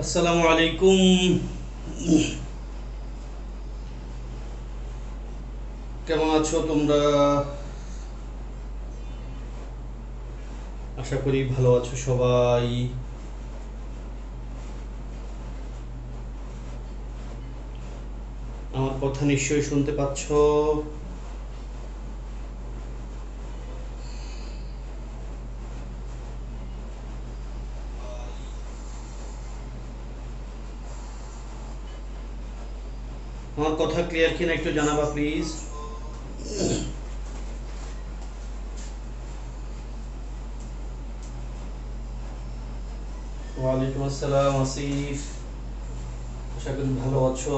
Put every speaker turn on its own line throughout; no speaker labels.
আসসালামু আলাইকুম। কেমন আছো তোমরা? আশা করি ভালো আছো সবাই। আমার কথা নিশ্চয়ই শুনতে পাচ্ছ। আমার কথা ক্লিয়ার কিনা একটু জানাবা প্লিজ। ওয়ালাইকুম আসসালাম আসিফ, আশা করি ভালো আছো।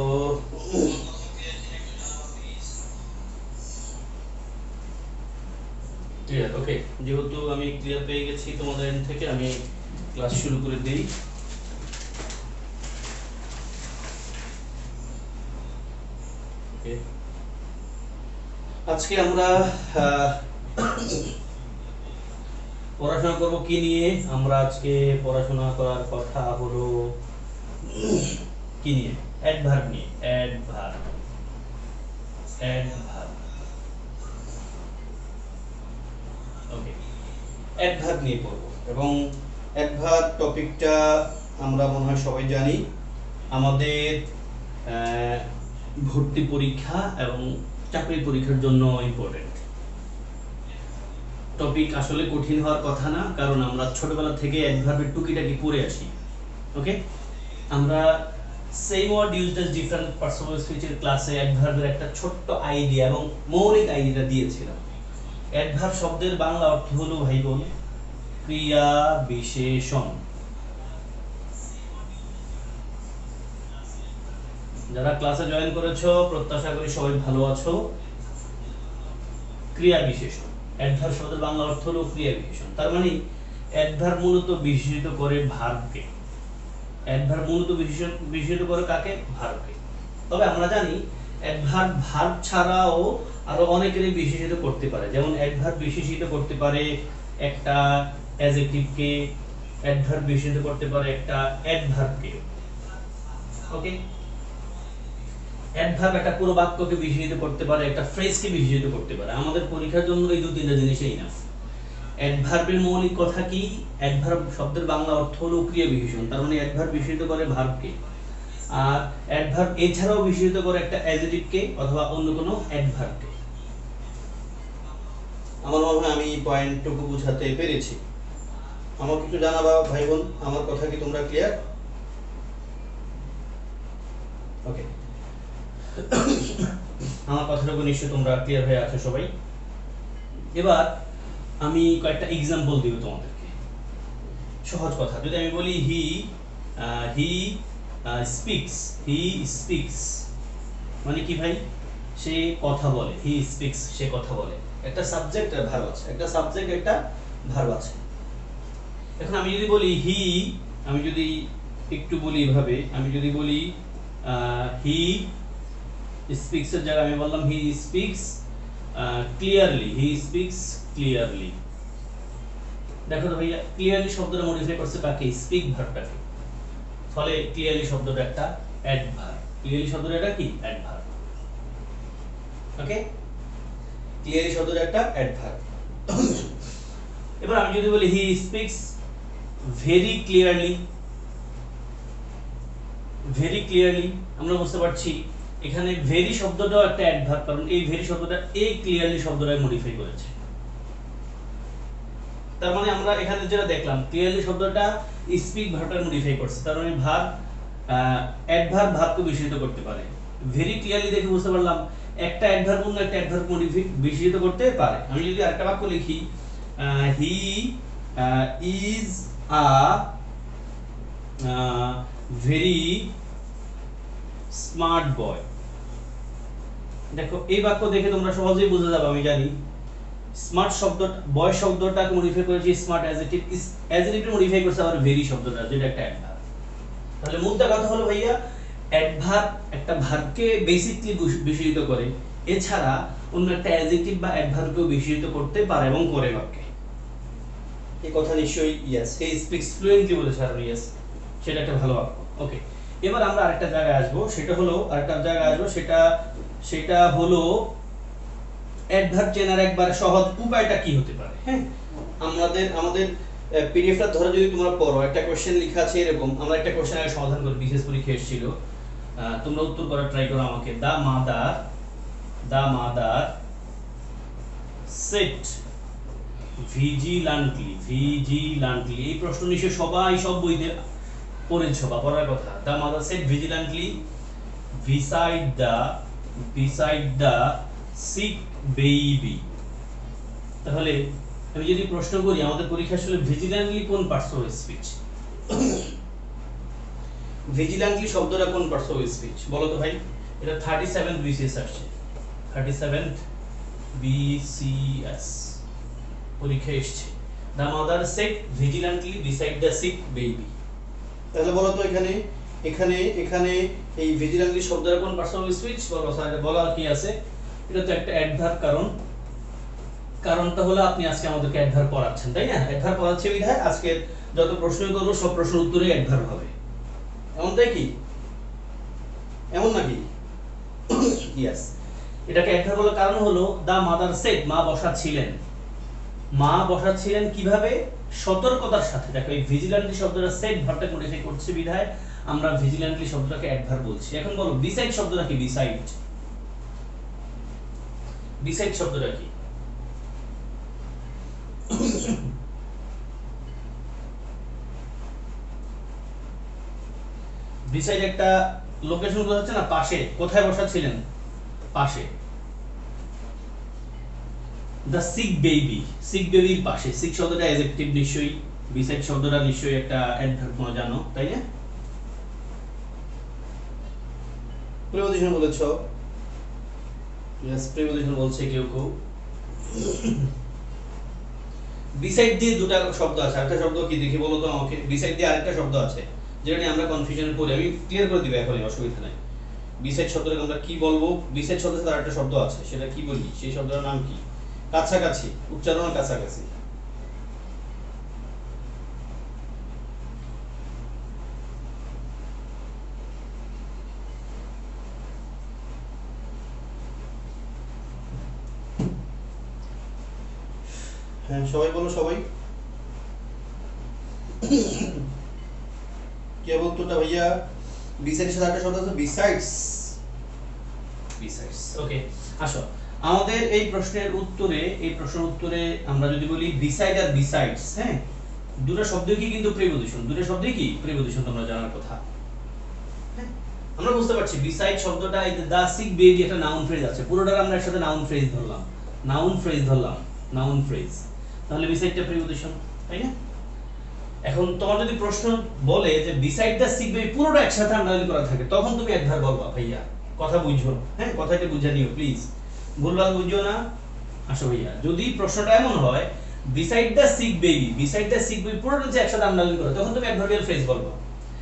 ক্লিয়ার, ওকে। যেহেতু আমি ক্লিয়ার পেয়ে গেছি তোমাদের এন্ড থেকে, আমি ক্লাস শুরু করে দিই। ওকে, আজকে আমরা পড়াশোনা করব কি নিয়ে? আমরা আজকে পড়াশোনা করার কথা হলো কি নিয়ে? অ্যাডভার্ব নিয়ে। অ্যাডভার্ব, অ্যাডভার্ব, ওকে। অ্যাডভার্ব নিয়ে পড়ব এবং অ্যাডভার্ব টপিকটা আমরা মনে হয় সবাই জানি। আমাদের ভর্তি পরীক্ষা এবং চাকরি পরীক্ষার জন্য ইম্পর্টেন্ট টপিক। আসলে কঠিন হওয়ার কথা না, কারণ আমরা ছোটবেলা থেকে অ্যাডভার্বের টুকিটাকি পড়ে আসি। ওকে, আমরা same word used as different parts of স্পিচের ক্লাসে অ্যাডভার্বের একটা ছোট্ট আইডিয়া এবং মৌলিক আইডিয়া দিয়েছিলাম। অ্যাডভার্ব শব্দের বাংলা অর্থ হলো ভাই বোন ক্রিয়া বিশেষণ। যারা ক্লাসে জয়েন করেছো প্রত্যাশা করি সবাই ভালো আছো। ক্রিয়া বিশেষণ, অ্যাডভার্ব শব্দের বাংলা অর্থ হলো ক্রিয়া বিশেষণ। তার মানে অ্যাডভার্ব মূলত বিশেষিত করে ভার্বকে। অ্যাডভার্ব মূলত বিশেষিত করে কাকে? ভার্বকে। তবে আমরা জানি অ্যাডভার্ব ভার্ব ছাড়াও আরো অনেকেরই বিশেষিত করতে পারে। যেমন অ্যাডভার্ব বিশেষিত করতে পারে একটা অ্যাডজেক্টিভকে, অ্যাডভার্ব বিশেষিত করতে পারে একটা অ্যাডভার্বকে। ওকে, অ্যাডভার্ব একটা পুরো বাক্যকে বিশেষিত করতে পারে, একটা ফ্রেজকে বিশেষিত করতে পারে। আমাদের পরীক্ষার জন্য এই দুই তিনটা জিনিসই না। অ্যাডভার্বের মৌলিক কথা কি? অ্যাডভার্ব শব্দের বাংলা অর্থ হলো ক্রিয়া বিশেষণ। তার মানে অ্যাডভার্ব বিশেষিত করে ভার্বকে, আর অ্যাডভার্ব এছাড়াও বিশেষিত করে একটা অ্যাডজেক্টিভকে অথবা অন্য কোনো অ্যাডভার্বকে। আমার মনে হয় আমি পয়েন্টটুকু বুঝাতে পেরেছি। আমাকে একটু জানাবা ভাই বোন, আমার কথা কি তোমরা ক্লিয়ার? ওকে, আমার কথাটুকু নিশ্চয়ই তোমরা ক্লিয়ার হয়ে আছো সবাই। এবার আমি কয়েকটা এক্সাম্পল দিব তোমাদেরকে। সহজ কথা, যদি আমি বলি হি স্পিক্স, হি স্পিক্স মানে কি ভাই? সে কথা বলে। হি স্পিক্স, সে কথা বলে। একটা সাবজেক্ট আর ভার্ব আছে, একটা সাবজেক্ট একটা ভার্ব আছে। এখন আমি যদি বলি হি, আমি যদি একটু বলি এভাবে, আমি যদি বলি হি স্পিক্স এর জায়গায় আমি বললাম he speaks clearly, he speaks clearly. দেখো তো ভাইয়া, ক্লিয়ারলি শব্দটা মডিফাই করছে কাকে? স্পিক ভার্বটাকে। ফলে ক্লিয়ারলি শব্দটা একটা অ্যাডভার্ব। ক্লিয়ারলি শব্দটা এটা কি? অ্যাডভার্ব। ওকে, ক্লিয়ারলি শব্দটা একটা অ্যাডভার্ব। এবার আমি যদি বলি he speaks very clearly, very clearly, আমরা বুঝতে পারছি এখানে ভেরি শব্দটাও একটা অ্যাডভার্ব, কারণ এই ভেরি শব্দটা এই ক্লিয়ারলি শব্দটাকে মডিফাই করেছে। তার মানে আমরা এখানে যেটা দেখলাম, ক্লিয়ারলি শব্দটা স্পিক ভার্বটা মডিফাই করছে। তার মানে ভার্ব অ্যাডভার্ব ভার্বকে বিশেষিত করতে পারে। ভেরি ক্লিয়ারলি দেখে বুঝতে পারলাম একটা অ্যাডভার্ব অন্য একটা অ্যাডভার্ব মডিফাই বিশেষিত করতে পারে। আমি যদি আরেকটা বাক্য লিখি, he is a very smart boy. দেখো এই বাক্য দেখে তোমরা সহজেই বুঝে যাবে, আমি জানি স্মার্ট শব্দটা, বয় শব্দটাকে মডিফাই করেছি স্মার্ট অ্যাডজেক্টিভ, অ্যাডজেক্টিভ মডিফাই করছে আবার ভেরি শব্দটা, যেটা একটা অ্যাডভার্ব। তাহলে মুদ্রা কথা হলো ভাইয়া, অ্যাডভার্ব একটা ভার্বকে বেসিকলি বিশেষিত করে, এছাড়া অন্য একটা অ্যাডজেক্টিভ বা অ্যাডভার্বকেও বিশেষিত করতে পারে এবং করে বাক্যে। এই কথা নিশ্চয়ই ইয়েস। হি স্পিক্স ফ্লুয়েন্টলি বলেছে আর ইয়েস, সেটা একটা ভালো বাক্য। ওকে, এবার আমরা আরেকটা জায়গায় আসবো, সেটা হলো অ্যাডভার্ব চেনার একবার সহজ উপায়টা কি হতে পারে। হ্যাঁ, আমাদের পিডিএফটা ধরে যদি তোমরা পড়ো, একটা কোশ্চেন লেখা আছে এরকম, আমরা একটা কোশ্চেন আগে সমাধান করি, বিশেষ পরীক্ষা এসেছিল, তোমরা উত্তর করার ট্রাই করো আমাকে। দা মাদার সেট ভিজিল্যান্টলি, এই প্রশ্ন নিশ্চয়ই সবাই সব বইতে পড়েছো বা পড়ার কথা। The mother sat vigilantly beside the sick baby। তাহলে আমি যদি প্রশ্ন করি, আমাদের পরীক্ষা আসলে ভিজিল্যান্টলি কোন পার্টস অফ স্পিচ, ভিজিল্যান্টলি শব্দটা কোন পার্টস অফ স্পিচ বলো তো ভাই। এটা 37th বিসিএস আসছে, 37th বিসিএস পরীক্ষা এসেছে। The mother sat vigilantly beside the sick baby. তাহলে বলো তো এখানে এই ভিজিল্যান্টলি শব্দটা কোন পার্টস অফ স্পিচ বলো। স্যার বলা কি আছে, এটা তো একটা অ্যাডভার্ব, কারণটা হলো আপনি আজকে আমাদেরকে অ্যাডভার্ব পড়াচ্ছেন, তাই না? অ্যাডভার্ব পড়াচ্ছে বিধায় আজকে যত প্রশ্নই করব সব প্রশ্নের উত্তরে অ্যাডভার্ব হবে, এমনটাই কি? এমন নাকি? ইয়েস, এটাকে অ্যাডভার্ব বলার কারণ হলো দা মাদার সেট, মা বসাচ্ছিলেন কিভাবে? সতর্কতার সাথে। দেখো এই ভিজিল্যান্টলি শব্দটা সেট ভার্বটা মডিফাই করছে বিধায় আমরা ভিজিল্যান্টলি শব্দটাকে অ্যাডভার্ব বলছি। এখন বলো বিসাইড শব্দটা কি? বিসাইড শব্দটা কি? বিসাইড একটা লোকেশন বোঝাচ্ছে না, পাশে। কোথায় বসাচ্ছিলেন? পাশে। দ্য সিক বেবির পাশে। সিক শব্দটা অ্যাডজেক্টিভ, নিশ্চয়ই বিসাইড শব্দটা নিশ্চয়ই একটা অ্যাডভার্ব, তোমরা জানো তাই না? প্রিপজিশন বলেছো, ইয়েস প্রিপজিশন বলছে কেউ। বিসাইড দিয়ে দুটো শব্দ আছে, আরেকটা শব্দ কি দেখি বলো তো আমাকে। বিসাইড দিয়ে আরেকটা শব্দ আছে যেটা নিয়ে আমরা কনফিউশনে পড়ি, আমি ক্লিয়ার করে দিব এখন, অসুবিধা নাই। বিসাইড শব্দটাকে আমরা কি বলবো? বিসাইড শব্দের সাথে আরেকটা শব্দ আছে, সেটা কি বলি? সেই শব্দটার নাম কি? কাছাকাছি, উচ্চারণ কাছাকাছি। হ্যাঁ সবাই বলো, সবাই কে বলতো না ভাইয়া? বিসাইডের সাথে একটা শব্দ আছে বিসাইডস। ওকে, আসো আমাদের এই প্রশ্নের উত্তরে আমরা যদি বলি বিসাইড আর বিসাইডস, হ্যাঁ দুটো শব্দই কি কিন্তু প্রিপজিশন, তোমরা জানার কথা। হ্যাঁ আমরা বুঝতে পারছি বিসাইড শব্দটা এই যে দা সিক বেবি একটা নাউন ফ্রেজ আছে, পুরোটা আমরা একসাথে নাউন ফ্রেজ ধরলাম, তাহলে বিসাইডটা প্রিপজিশন, তাই না? এখন তোমার যদি প্রশ্ন বলে যে বিসাইড দ্য সিক বেবি পুরোটা একসাথে আন্ডারলাইন করা থাকে, তখন তুমি অ্যাডভার্ব বলবা। ভাইয়া কথা বুঝো, হ্যাঁ কথাটা বুঝে নিও প্লিজ, ভুলভাল বুঝিও না। আসো ভাইয়া, যদি প্রশ্নটা এমন হয় বিসাইড দ্য সিক বেবি পুরোটা যে একসাথে আন্ডারলাইন করা, তখন তুমি অ্যাডভার্বিয়াল ফ্রেজ বলবা।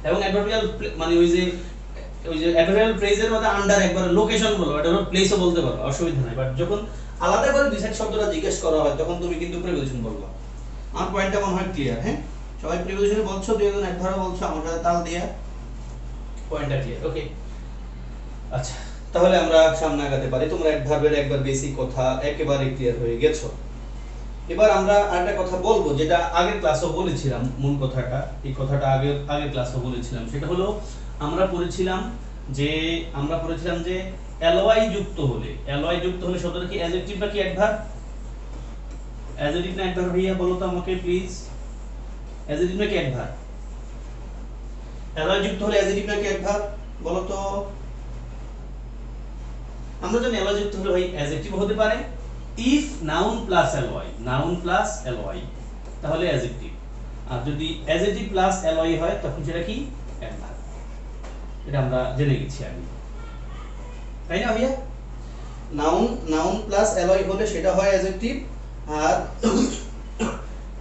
এবং অ্যাডভার্বিয়াল মানে ওই যে অ্যাডভার্বিয়াল ফ্রেজের মধ্যে আন্ডার একবার লোকেশন বলবো, এটা হলো প্লেসও বলতে পারো, অসুবিধা নাই। বাট যখন আলাদা করে বিসাইড শব্দটা জিজ্ঞেস করা হয় তখন তুমি কিন্তু প্রিপজিশন বলবা। আমার পয়েন্টটা মনে হয় ক্লিয়ার? হ্যাঁ সবাই প্রিপজিশনে বলছো, দুই একজন অ্যাডভার্ব বলছো, আমার সাথে তাল দিয়া পয়েন্টটা ক্লিয়ার। ওকে আচ্ছা, তাহলে আমরা সামনে আগাতে পারি। তোমরা অ্যাডভার্বের একবার বেসিক কথা একেবারে ক্লিয়ার হয়ে গেছো। এবার আমরা আরেকটা কথা বলবো, যেটা আগের ক্লাসেও বলেছিলাম, মূল কথাটা, এই কথাটা আগের ক্লাসেও বলেছিলাম। সেটা হলো আমরা পড়েছিলাম যে অ্যালয় যুক্ত হলে শব্দটা কি অ্যাডজেক্টিভ নাকি অ্যাডভার্ব? অ্যাডজেক্টিভ না অ্যাডভার্ব ভাইয়া বলো তো আমাকে প্লিজ, অ্যাডজেক্টিভ নাকি অ্যাডভার্ব? অ্যালয় যুক্ত হলে অ্যাডজেক্টিভ নাকি অ্যাডভার্ব বলো তো? আমরা জানি অ্যালয় যুক্ত হলে ভাই অ্যাডজেক্টিভ হতে পারে, ইফ নাউন প্লাস অ্যালয় তাহলে অ্যাডজেক্টিভ, আর যদি অ্যাডজেক্টিভ প্লাস অ্যালয় হয় তখন সেটা কি? অ্যাডভার্ব। এটা আমরা জেনে গেছি আগে, তাই না ভাইয়া? নাউন প্লাস অ্যালয় হলে সেটা হয় অ্যাডজেক্টিভ, আর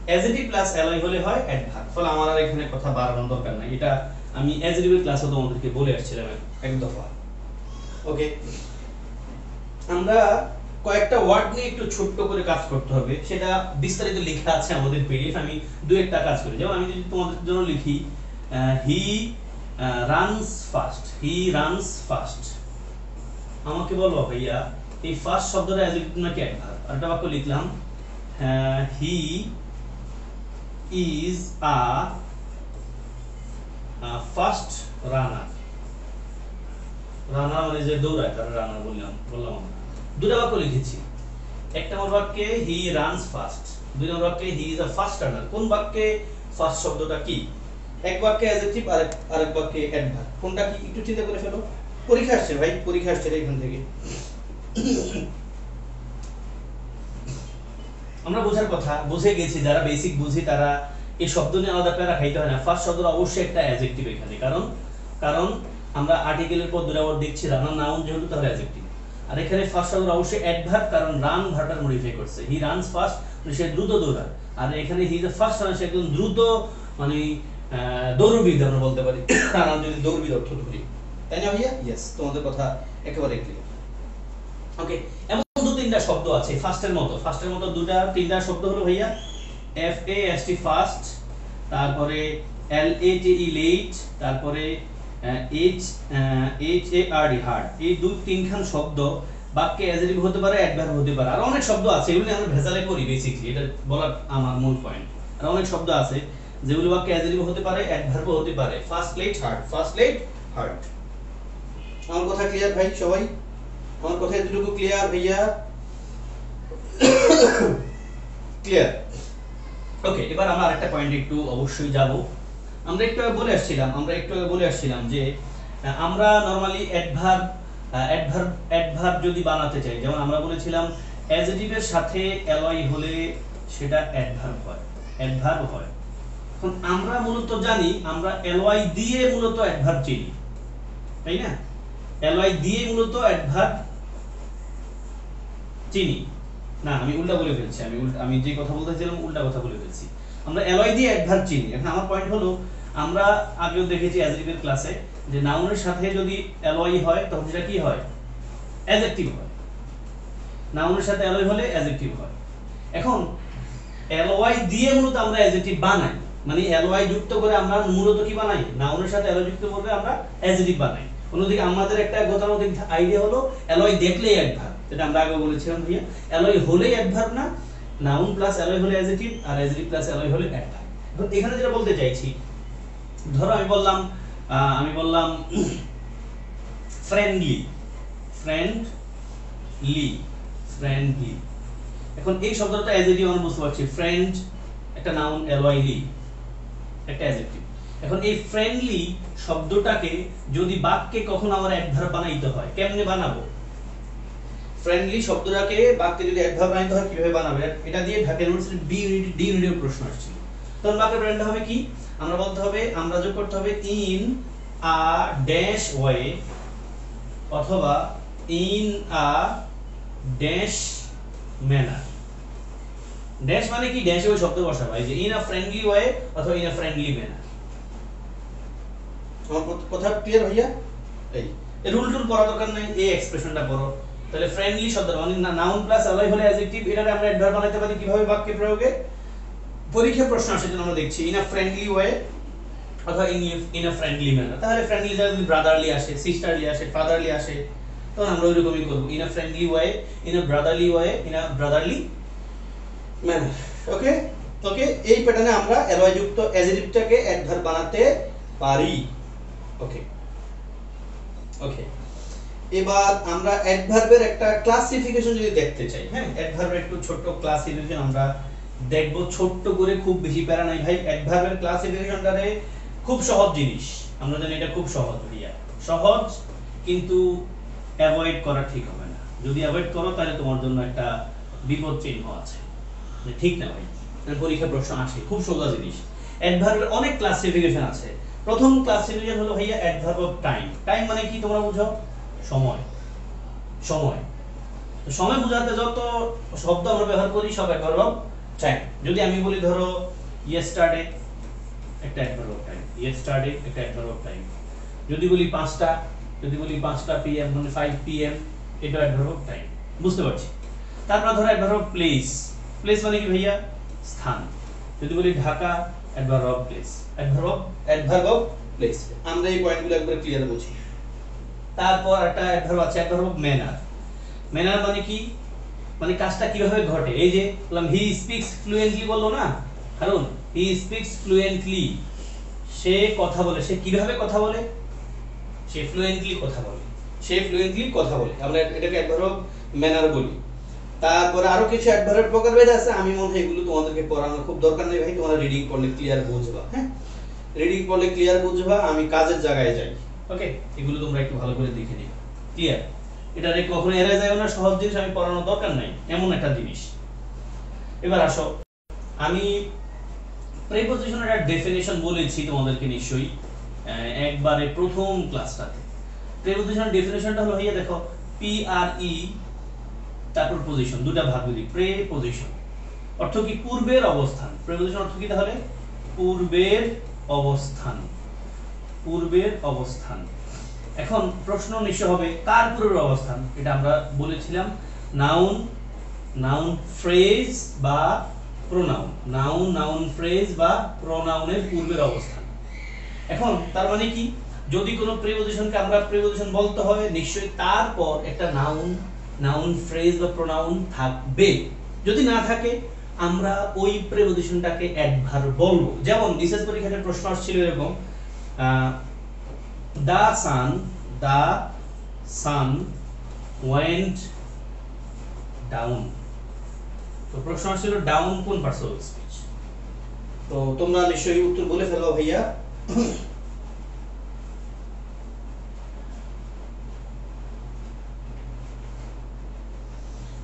অ্যাডজেক্টিভ প্লাস অ্যালয় হলে হয় অ্যাডভার্ব। ফলে আমার আর এখানে কথা বাড়ানোর দরকার নাই, এটা আমি অ্যাডজেক্টিভের ক্লাসে তোমাদেরকে বলে আসছিলাম এক দফা। ওকে, আমরা কয়েকটা ওয়ার্ড নিয়ে একটু ছোট্ট করে কাজ করতে হবে, সেটা বিস্তারিত লেখা আছে আমাদের পিডিএফ। আমি দু একটা কাজ করি, যেমন আমি যদি তোমাদের জন্য লিখি he runs fast, he runs fast. আমাকে বলো ভাইয়া এই ফাস্ট শব্দটা অ্যাডজেক্টিভ নাকি অ্যাডভার্ব? আরেকটা বাক্য লিখলাম, হি ইজ আ ফাস্ট রানার। রানার মানে যে দৌড়ায় তার রানার বললাম আমরা। দুটো বাক্য লিখেছি, এক নম্বর বাক্যে হি রানস ফাস্ট, দুই নম্বর বাক্যে হি ইজ আ ফাস্ট রানার। কোন বাক্যে ফাস্ট শব্দটা কি? এক বাক্যে অ্যাডজেক্টিভ, আরেক বাক্যে অ্যাডভার্ব। কোনটা কি একটু চিন্তা করে ফেলো। পরীক্ষা আসছে ভাই, পরীক্ষা আসছে এখান থেকে। আমরা বোঝার কথা বুঝে গেছি, যারা বেসিক বুঝি তারা এই শব্দ নিয়ে আলাদা প্যারা খাইতে হয় না। ফার্স্ট শব্দটা অবশ্যই একটা অ্যাডজেক্টিভ এখানে, কারণ আমরা আর্টিকেলের পর দুটো ওয়ার্ড দেখছি, রানার নাউন যেহেতু তাহলে অ্যাডজেক্টিভ। আর এখানে ফার্স্ট শব্দটা অবশ্যই অ্যাডভার্ব, কারণ রান ভার্বটা মডিফাই করছে। হি রানস ফাস্ট মানে সে দ্রুত দৌড়ায়, আর এখানে he is the first runner, সে একদম দ্রুত মানে দৌড়বিদ আমরা বলতে পারি, রানার যদি দৌড়বিদ অর্থ ধরি, তাই না ভাইয়া? ইয়েস, তোমাদের কথা একেবারে ক্লিয়ার। ওকে, এমন দু তিনটা শব্দ আছে ফাস্টের মতো দুটা তিনটা শব্দ হলো ভাইয়া F A S T fast, তারপরে L A T E late, তারপরে H A R D hard. এই দুই তিনখান শব্দ বাক্যে অ্যাডজেক্টিভ হতে পারে, অ্যাডভার্ব হতে পারে। আর অনেক শব্দ আছে এগুলো আমরা ভেজালে করি বেসিক্যালি, এটা বলার আমার মূল পয়েন্ট। আর অনেক শব্দ আছে যেগুলো বাক্যে অ্যাডজেক্টিভ হতে পারে, অ্যাডভার্ব হতে পারে। Fast late hard, fast late hard. আমার কথা ক্লিয়ার ভাই সবাই? আমার কথা এতটুকু ক্লিয়ার ভাইয়া? ক্লিয়ার? ওকে, এবার আমরা আরেকটা পয়েন্টে একটু অবশ্যই যাব। আমরা একটু আগে বলে আসছিলাম যে আমরা নরমালি অ্যাডভার্ব যদি বানাতে চাই, যেমন আমরা বলেছিলাম অ্যাডজেক্টিভের সাথে অ্যালয় হলে সেটা অ্যাডভার্ব হয়। এখন আমরা মূলত জানি আমরা অ্যালয় দিয়ে মূলত অ্যাডভার্ব চিনি, তাই না? অ্যালয় দিয়ে মূলত অ্যাডভার্ব চিনি না, আমি উল্টা বলে ফেলছি, আমি যে কথা বলতেছিলাম উল্টা কথা বলে ফেলছি। আমরা অ্যালয় দিয়ে অ্যাডভার্ব চিনি। এখন আমার পয়েন্ট হলো, আমরা আগেও দেখেছি অ্যাডজেক্টিভের ক্লাসে যে নাউনের সাথে যদি অ্যালয় হয় তখন সেটা কি হয়? অ্যাডজেক্টিভ হয়। নাউনের সাথে অ্যালয় হলে অ্যাডজেক্টিভ হয়। এখন অ্যালয় দিয়ে মূলত আমরা অ্যাডজেক্টিভ বানাই, মানে অ্যালয় যুক্ত করে আমরা মূলত কি বানাই? নাউনের সাথে অ্যালয় যুক্ত করে আমরা অ্যাডজেক্টিভ বানাই। অন্যদিকে আমাদের একটা গতানুগতিক আইডিয়া হলো অ্যালয় দেখলেই অ্যাডভার্ব, যেটা আমরা আগে বলেছিলাম ভাইয়া। অ্যালয় হলেই অ্যাডভার্ব না, নাউন প্লাস অ্যালয় হলে অ্যাডজেক্টিভ, আর অ্যাডজেক্টিভ প্লাস অ্যালয় হলে অ্যাডভার্ব। এখন এখানে যেটা বলতে চাইছি, ধরো আমি বললাম ফ্রেন্ডলি। এখন এই শব্দটা অ্যাডজেক্টিভ আমরা বুঝতে পারছি, ফ্রেন্ড একটা নাউন, অ্যালয় লি একটা অ্যাডজেক্টিভ। এখন এই ফ্রেন্ডলি শব্দটাকে যদি বাক্যে কখন আমার অ্যাডভার্ব বানাইতে হয়, কেমনে বানাবো? ফ্রেন্ডলি শব্দটাকে বাক্যে যদি অ্যাডভার্ব বানাইতে হয় কিভাবে বানাবে? এটা দিয়ে ঢাকা ইউনিভার্সিটি ডি ইউনিটের প্রশ্ন আসছিল। তখন বাক্যের ব্র্যান্ডটা হবে কি? আমরা বলতে হবে, আমরা যোগ করতে হবে ইন আ ড্যাশ ওয়ে, অথবা in a dash manner. Dash মানে কি? ড্যাশে ওই শব্দ বসাবো, এই যে ইন আ ফ্রেন্ডলি ওয়ে অথবা ইন আ ফ্রেন্ডলি ম্যানার। আমার কথা ক্লিয়ার ভাইয়া? এই রুল পড়া দরকার নাই, এই এক্সপ্রেশনটা পড়ো। তাহলে ফ্রেন্ডলি শব্দ মানে নাউন প্লাস অ্যালয় হলে অ্যাডজেক্টিভ, এটাকে আমরা অ্যাডভার্ব বানাইতে পারি কিভাবে বাক্যে প্রয়োগে? পরীক্ষা প্রশ্ন আসে যেন আমরা দেখছি ইন আ ফ্রেন্ডলি ওয়ে অথবা ইন আ ফ্রেন্ডলি ম্যানার। তাহলে ফ্রেন্ডলি যদি ব্রাদারলি আসে, সিস্টারলি আসে, ফাদারলি আসে, তখন আমরা ওইরকমই করব, in a friendly way, in a brotherly way, in a brotherly manner. Okay, এই প্যাটার্নে আমরা অ্যালয় যুক্ত অ্যাডজেক্টিভটাকে অ্যাডভার্ব বানাতে পারি। ওকে, এবার আমরা অ্যাডভার্বের একটা ক্লাসিফিকেশন যদি দেখতে চাই, হ্যাঁ, অ্যাডভার্বের একটু ছোট্ট ক্লাসিফিকেশন আমরা দেখব, ছোট্ট করে, খুব বেশি প্যারা নাই ভাই। অ্যাডভার্বের ক্লাসিফিকেশনটারে খুব সহজ জিনিস, আমরা জানি এটা খুব সহজ ভাইয়া, সহজ, কিন্তু অ্যাভয়েড করা ঠিক হবে না। যদি অ্যাভয়েড করো তাহলে তোমার জন্য একটা বিপদ চিহ্ন আছে, ঠিক না ভাই? পরীক্ষা প্রশ্ন আসে, খুব সোজা জিনিস। অ্যাডভার্বের অনেক ক্লাসিফিকেশন আছে। প্রথম ক্লাসিফিকেশন হলো ভাইয়া অ্যাডভার্ব অফ টাইম। টাইম মানে কি তোমরা বুঝো? সময়। তো সময় বোঝাতে যত শব্দ আমরা ব্যবহার করি সব অ্যাডভার্ব অফ টাইম। যদি আমি বলি ধরো ইয়েস্টারডে, একটা অ্যাডভার্ব অফ টাইম, ইয়েস্টারডে একটা অ্যাডভার্ব অফ টাইম। যদি বলি 5টা PM মানে 5 PM, এটা অ্যাডভার্ব অফ টাইম, বুঝতে পারছি। তারপর ধরো অ্যাডভার্ব অফ প্লেস। প্লেস মানে কি ভাইয়া? স্থান। যদি বলি Dhaka, adverb of place, adverb of place. আমরা এই পয়েন্টগুলো একবার ক্লিয়ার বুঝি। তারপর একটা অ্যাডভার্ব আছে, অ্যাডভার্ব অফ ম্যানার। ম্যানার মানে কি, মানে কাজটা কিভাবে ঘটে। এই যে বললাম হি স্পিক্স ফ্লুয়েন্টলি বললো না, কারণ হি স্পিক্স ফ্লুয়েন্টলি, সে কথা বলে। সে কিভাবে কথা বলে, সে ফ্লুয়েন্টলি কথা বলে, সে ফ্লুয়েন্টলি কথা বলে, আমরা এটাকে অ্যাডভার্ব অফ ম্যানার বলি। তারপরে আরো কিছু অ্যাডভার্বের প্রকারভেদ আছে, আমি মনে হয় এগুলো তোমাদেরকে পড়ানো খুব দরকার নেই ভাই, তোমরা রিডিং পড়লে ক্লিয়ার বুঝবা। হ্যাঁ, রিডিং পড়লে ক্লিয়ার বুঝবা। আমি কাজের জায়গায় যাই, ওকে, এগুলো তোমরা একটু ভালো করে দেখে নিও, ক্লিয়ার। এটা রে কখনো এড়ায় যায় না, সহজ জিনিস, আমি পড়ানোর দরকার নাই এমন একটা জিনিস। এবার আসো, আমি প্রিপজিশনের একটা ডেফিনিশন বলেছি তোমাদেরকে নিশ্চয়ই একবারে প্রথম ক্লাসটাতে। প্রিপজিশনের ডেফিনিশনটা হলো এই দেখো, পি আর ই তারপর পজিশন, দুটো ভাগ দিই। প্রিপজিশন অর্থ কি, পূর্বের অবস্থান। প্রিপজিশন অর্থ কি তাহলে, পূর্বের অবস্থান, পূর্বের অবস্থান। এখন প্রশ্ন নিশ্চয় হবে কার পূর্বের অবস্থান, এটা আমরা বলেছিলাম নাউন, নাউন ফ্রেজ বা প্রোনাউন, নাউন, নাউন ফ্রেজ বা প্রোনাউনের পূর্বের অবস্থান। এখন তার মানে কি, যদি কোনো প্রিপজিশনকে আমরা প্রিপজিশন বলতে হয়, নিশ্চয়ই তারপর একটা নাউন, নাউন ফ্রেজ বা প্রোনাউন থাকবে। যদি না থাকে আমরা ওই প্রিপজিশনটাকে অ্যাডভার্ব বলবো। যেমন বিশেষ পরীক্ষাতে প্রশ্ন আসছিল এরকম, the sun went down। তো প্রশ্ন আসছিল ডাউন কোন পার্টস অফ স্পিচ। তো তোমরা নিশ্চয়ই উত্তর বলে ফেলো ভাইয়া।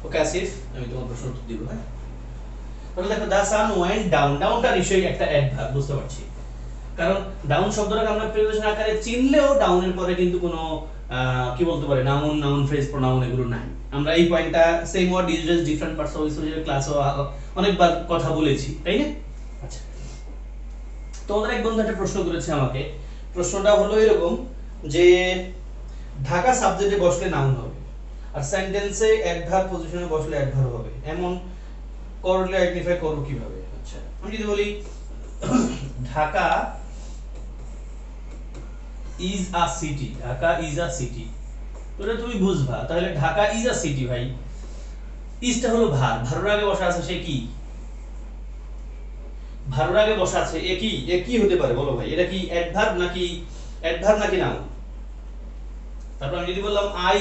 ওকে আসিফ, আমি তোমার প্রশ্ন উত্তর দিব। হ্যাঁ, তাহলে দেখো the sun went down, ডাউনটা নিশ্চয়ই একটা অ্যাডভার্ব, বুঝতে পারছি। কারণ ডাউন শব্দটাকে আমরা প্রিপজিশন আকারে চিনলেও ডাউনের পরে কিন্তু কোনো কি বলতে পারে, নাউন, নাউন ফ্রেজ, প্রোনাউন এগুলো নাই। আমরা এই পয়েন্টটা same word uses different parts of স্পিচের ক্লাসও অনেকবার কথা বলেছি, তাই না? আচ্ছা, তোমাদের এক বন্ধু একটা প্রশ্ন করেছে আমাকে। প্রশ্নটা হলো এরকম যে ঢাকা সাবজেক্টে বসলে নাউন হবে আর সেন্টেন্সে অ্যাডভার্ব পজিশনে বসলে অ্যাডভার্ব হবে, এমন করলে আইডেন্টিফাই করব কিভাবে? আচ্ছা, আমি যদি বলি Dhaka is a city, Dhaka is a city, তোরা তুমি বুঝবা। তাহলে ঢাকা ইজ আ সিটি, ভাই ইজটা হলো ভার, ভারের আগে বসা আছে সে কি, ভারের আগে বসা আছে এ কি, এ কি হতে পারে বলো ভাই? এটা কি অ্যাডভার্ব নাকি, অ্যাডভার্ব নাকি নাউন? তারপর আমি যদি বললাম I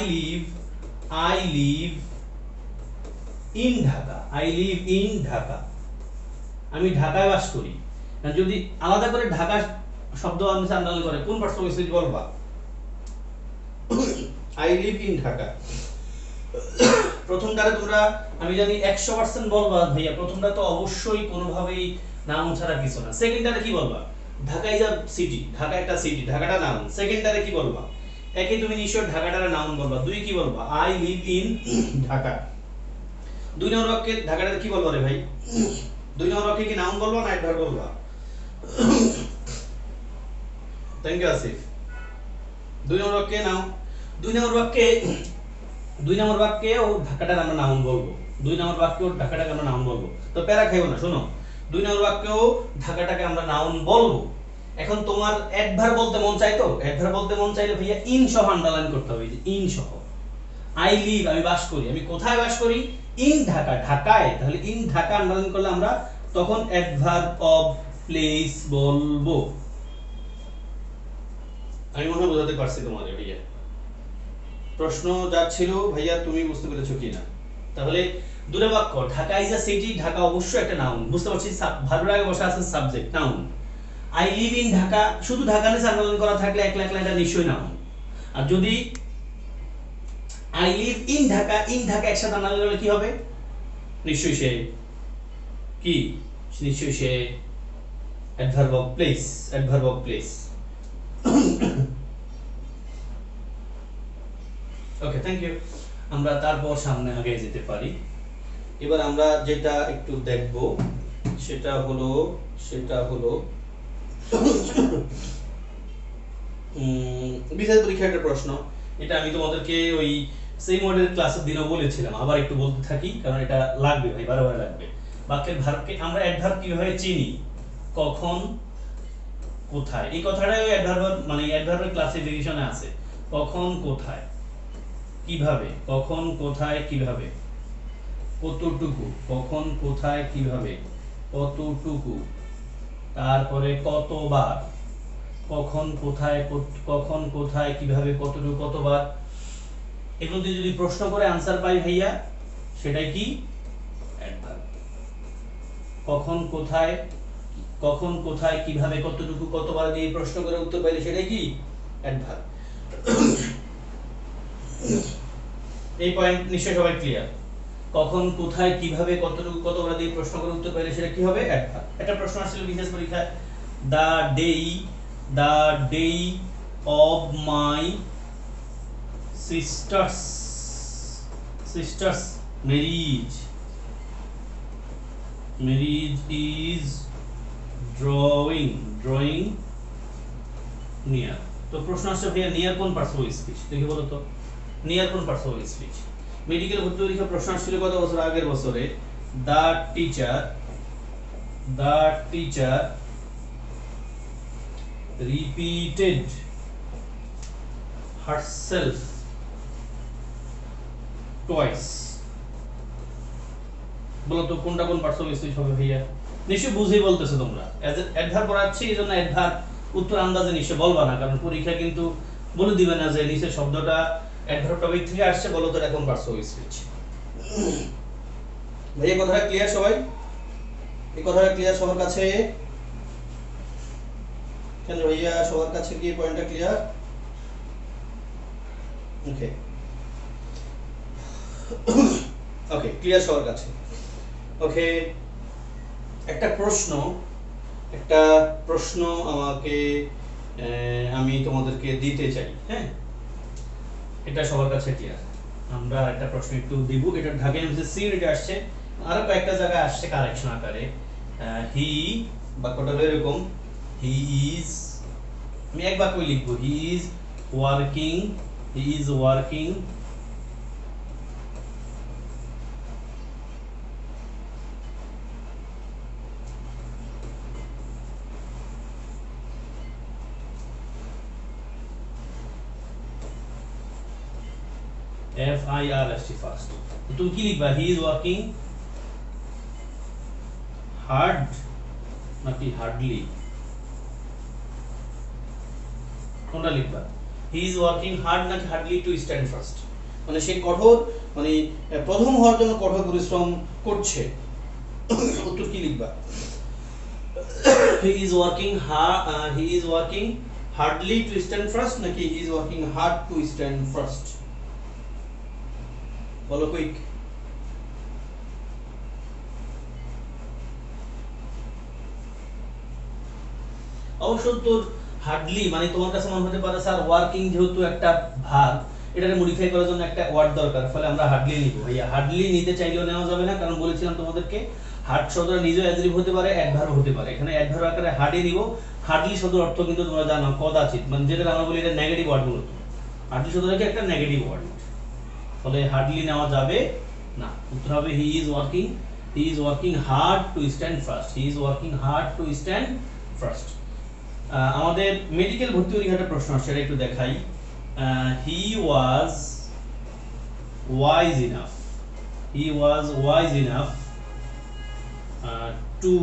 live in Dhaka, I live in Dhaka, আমি ঢাকায় বাস করি। যদি আলাদা করে ঢাকা শব্দ আন্ডারলাইন করে কোন পার্টস অফ স্পিচ বলবা? I live in Dhaka. প্রথমটারে তোমরা আমি জানি 100% বলবা ভাইয়া, প্রথমটা তো অবশ্যই কোনোভাবেই নাউন ছাড়া কিছু না। সেকেন্ডটারে কি বলবা? Dhaka is a city, Dhaka একটা সিটি, ঢাকাটা নাউন। সেকেন্ডটারে কি বলবা? একে তুমি নিশ্চয় ঢাকাটারে নাউন বলবা। দুই কি বলবা? I live in Dhaka. দুই নম্বর বাক্যে ঢাকাটারে কি বলবা রে ভাই? দুই নম্বর বাক্যে কি নাউন বলবা না অ্যাডভার্ব বলবা? Thank you Asif. দুই নম্বর বাক্যে নাও, দুই নম্বর বাক্যেও ঢাকাটাকে আমরা নাউন বলবো, দুই নম্বর বাক্যেও ঢাকাটাকে আমরা নাউন বলবো। তো প্যারা খাইও না, শোনো, দুই নম্বর বাক্যেও ঢাকাটাকে আমরা নাউন বলবো। এখন তোমার অ্যাডভার্ব বলতে মন চাই, তো অ্যাডভার্ব বলতে মন চাইলে ভাইয়া ইন সহ আন্ডারলাইন করতে হবে, যে ইন সহ। আই লিভ, আমি বাস করি, আমি কোথায় বাস করি? ইন ঢাকা, ঢাকায়। তাহলে ইন ঢাকা আন্ডারলাইন করলে আমরা তখন অ্যাডভার্ব অফ প্লেস বলবো। আমি মনে হয় বোঝাতে পারছি তোমাদের ভাইয়া। প্রশ্ন যা ছিল ভাইয়া তুমি বুঝতে পেরেছো কিনা? তাহলে দুটো বাক্য, Dhaka is a city, Dhaka অবশ্যই একটা নাউন, বুঝতে পারছি। ভার্বের আগে বসে আছে subject, noun. I live in Dhaka, শুধু ঢাকা নিয়ে আন্ডারলাইন করা থাকলে একলা একলা এটা নিশ্চয়ই নাউন। আর যদি I live in Dhaka, in Dhaka একসাথে আন্ডারলাইন করলে কি হবে? নিশ্চয়ই সে কি, নিশ্চয়ই সে adverb of place, adverb of place. Okay, thank you. আমরা তারপর সামনে আগে যেতে পারি। এবার আমরা যেটা একটু দেখব সেটা হলো বিশেষ পরীক্ষার একটা প্রশ্ন। এটা আমি তোমাদেরকে ওই সেম মডেল ক্লাসের দিনও বলেছিলাম, আবার একটু বলতে থাকি কারণ এটা লাগবে ভাই, বারবার লাগবে। বাক্যের ভার্বকে আমরা অ্যাডভার্ব কিভাবে চিনি? কখন, কোথায়, এই কথাটাই অ্যাডভার্ব মানে অ্যাডভার্বের ক্লাসিফিকেশনে আছে। কখন কোথায় কিভাবে, কখন কোথায় কিভাবে, কতটুকু, কখন কোথায় কিভাবে কতটুকু, তারপরে কতবার, কখন কোথায় কখন কোথায় কিভাবে কতটুকু কতবার, এগুলো দিয়ে যদি প্রশ্ন করে আনসার পাই ভাইয়া সেটাই কি অ্যাডভার্ব। কখন কোথায় কিভাবে কতটুকু কতবার দিয়ে প্রশ্ন করে উত্তর পাইলে সেটাই কি অ্যাডভার্ব। এই পয়েন্ট নিশ্চয়ই সবাই ক্লিয়ার। কখন কোথায় কিভাবে কতটুকু কতবার দিয়ে প্রশ্ন করে উত্তর পাইলে সেটা কি হবে অ্যাডভার্ব। একটা প্রশ্ন আসছিল বিশেষ পরীক্ষায়, the day of my sisters marriage is drawing near। তো প্রশ্ন আসছে ভাইয়া নিয়ার কোন পার্টস অফ স্পিচ, দেখি বলো তো নিয়ার কোন পার্টস অফ স্পিচ। মেডিকেল ভর্তি পরীক্ষা প্রশ্ন আসছিল কত বছর আগের বছরে, the teacher repeated herself twice। বলো তো কোনটা কোন পার্টস অফ স্পিচ হবে ভাইয়া, নিশ্চয়ই বুঝেই বলতেছো তোমরা। অ্যাডভার্ব পড়াচ্ছি এইজন্য অ্যাডভার্ব উত্তর আন্দাজে নিশ্চয় বলবা না, কারণ পরীক্ষা কিন্তু বলে দিবে না যে নিচের শব্দটা অ্যাডভার্ব টপিক থেকে আসছে, বলো তো এটা কোন পার্টস অফ স্পিচ। ভাইয়া কথাটা ক্লিয়ার সবাই, এই কথাটা ক্লিয়ার সবার কাছে? কেন ভাইয়া সবার কাছে কি পয়েন্টটা ক্লিয়ার? ওকে ওকে ক্লিয়ার সবার কাছে। ওকে, একটা প্রশ্ন আমাকে আমি তোমাদেরকে দিতে চাই, হ্যাঁ এটা সবার কাছে ক্লিয়ার। আমরা একটা প্রশ্ন একটু দিব, এটা ঢাকা এমসিসি এটা আসছে, আরো কয়েকটা জায়গায় আসছে কারেকশন আকারে। হি বাক্যটা এরকম, হি ইজ, আমি এক বাক্যই লিখবো, হি ইজ ওয়ার্কিং FIRST ফার্স্ট। তুমি কি লিখবা, হি ইজ ওয়ার্কিং হার্ড নাকি হার্ডলি, কোনটা লিখবা? হি ইজ ওয়ার্কিং হার্ড নাকি হার্ডলি টু স্ট্যান্ড ফার্স্ট, মানে সে কঠোর মানে প্রথম হওয়ার জন্য কঠোর পরিশ্রম করছে, উত্তর কি লিখবা? He is working hardly to stand first নাকি he is working hard to stand first, বলো কুইক। অবশ্য তোর হার্ডলি মানে তোমার কাছে মনে হতে পারে স্যার ওয়ার্কিং যেহেতু একটা ভার্ব, এটাকে মডিফাই করার জন্য একটা ওয়ার্ড দরকার, ফলে আমরা হার্ডলি নিব। ভাইয়া হার্ডলি নিতে চাইলেও নেওয়া যাবে না, কারণ বলেছিলাম তোমাদেরকে হার্ড শব্দটা নিজেও অ্যাডজেক্টিভ হতে পারে, অ্যাডভার্ব হতে পারে। এখানে অ্যাডভার্ব আকারে হার্ডলি নিব। হার্ডলি শব্দের অর্থ কিন্তু তোমরা জানো কদাচিৎ, মানে যেটা আমরা বলি এটা নেগেটিভ ওয়ার্ড মূলত। হার্ডলি শব্দটাকে একটা নেগেটিভ ওয়ার্ড, ফলে হার্ডলি নেওয়া যাবে না। উত্তর হবে he is working hard to stand first. আমাদের মেডিকেল ভর্তি পরীক্ষাটা প্রশ্ন আসছে, এটা একটু দেখাই। He was wise enough to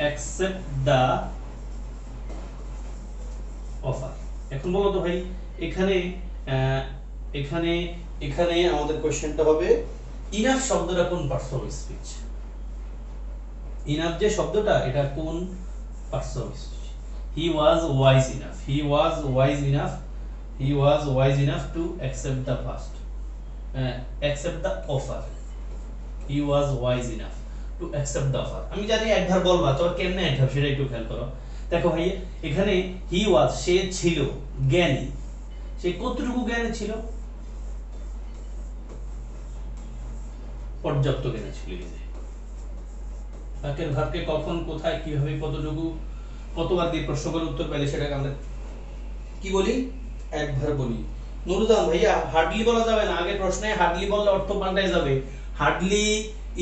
accept the offer. এখন বলো তো ভাই এখানে আমাদের কোশ্চেনটা হবে ইনাফ শব্দটা কোন পার্টস অফ স্পিচ, ইনাফ যে শব্দটা এটা কোন parts of speech. He was wise enough to accept the offer. He was wise enough to accept the offer. আমি জানি অ্যাডভার্ব বলবা, তো কেমনে অ্যাডভার্ব সেটা একটু খেয়াল করো। দেখো ভাই এখানে হি ওয়াজ সে ছিল জ্ঞানী, সে কতটুকু জ্ঞানী ছিল? পর্যাপ্ত জ্ঞানী ছিল। বাক্যের ভাবকে কখন কোথায় কিভাবে কতটুকু কতবার দিয়ে প্রশ্ন করে উত্তর পেলে সেটাকে আমরা কি বলি? অ্যাডভার্ব বলি। নুরুদান ভাইয়া হার্ডলি বলা যাবে না, আগের প্রশ্নে হার্ডলি বললে অর্থ পাল্টায় যাবে। Hardly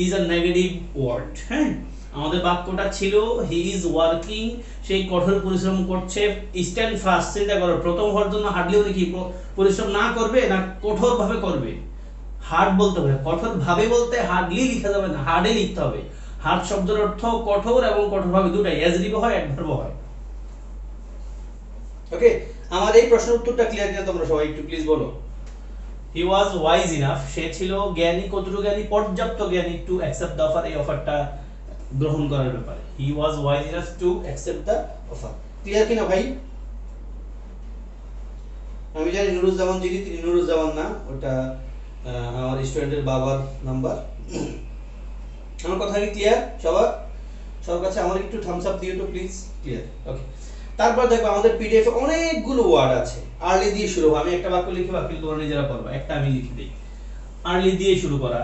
is a negative word, হ্যাঁ আমাদের বাক্যটা ছিল হি ইজ ওয়ার্কিং, সেই কঠোর পরিশ্রম করছে। স্ট্যান্ড ফার্স্ট, চিন্তা করো প্রথম হওয়ার জন্য হার্ডলি উনি কি পরিশ্রম না করবে না কঠোর ভাবে করবে? হার্ড বলতে হবে, কঠোর ভাবে বলতে হার্ডলি লিখা যাবে না, হার্ডে লিখতে হবে। হার্ড শব্দের অর্থ কঠোর এবং কঠোর ভাবে দুটাই, অ্যাডজেক্টিভ হয় অ্যাডভার্ব হয়। ওকে, আমার এই প্রশ্নের উত্তরটা ক্লিয়ার কিনা তোমরা সবাই একটু প্লিজ বলো। হি ওয়াজ ওয়াইজ ইনাফ, সে ছিল জ্ঞানী, কতটুকু জ্ঞানী? পর্যাপ্ত জ্ঞানী, টু অ্যাকসেপ্ট দ্য অফার, এই অফারটা গ্রহণ করার ব্যাপারে। He was wise enough to accept the offer. Clear কিনা ভাই? আমি জানি নুরুজ্জামান যিনি, তিনি নুরুজ্জামান না, ওটা আমার স্টুডেন্টের বাবার নাম্বার। আমার কথা কি ক্লিয়ার সবার? সবার কাছে আমার একটু থামস আপ দিও তো প্লিজ। ক্লিয়ার? ওকে। তারপর দেখো আমাদের পিডিএফ অনেকগুলো ওয়ার্ড আছে, আর্লি দিয়ে শুরু। আমি একটা বাক্য লিখে বাকি তোমরা নিজেরা পড়বা, একটা আমি লিখে দেই। আর্লি দিয়ে শুরু করা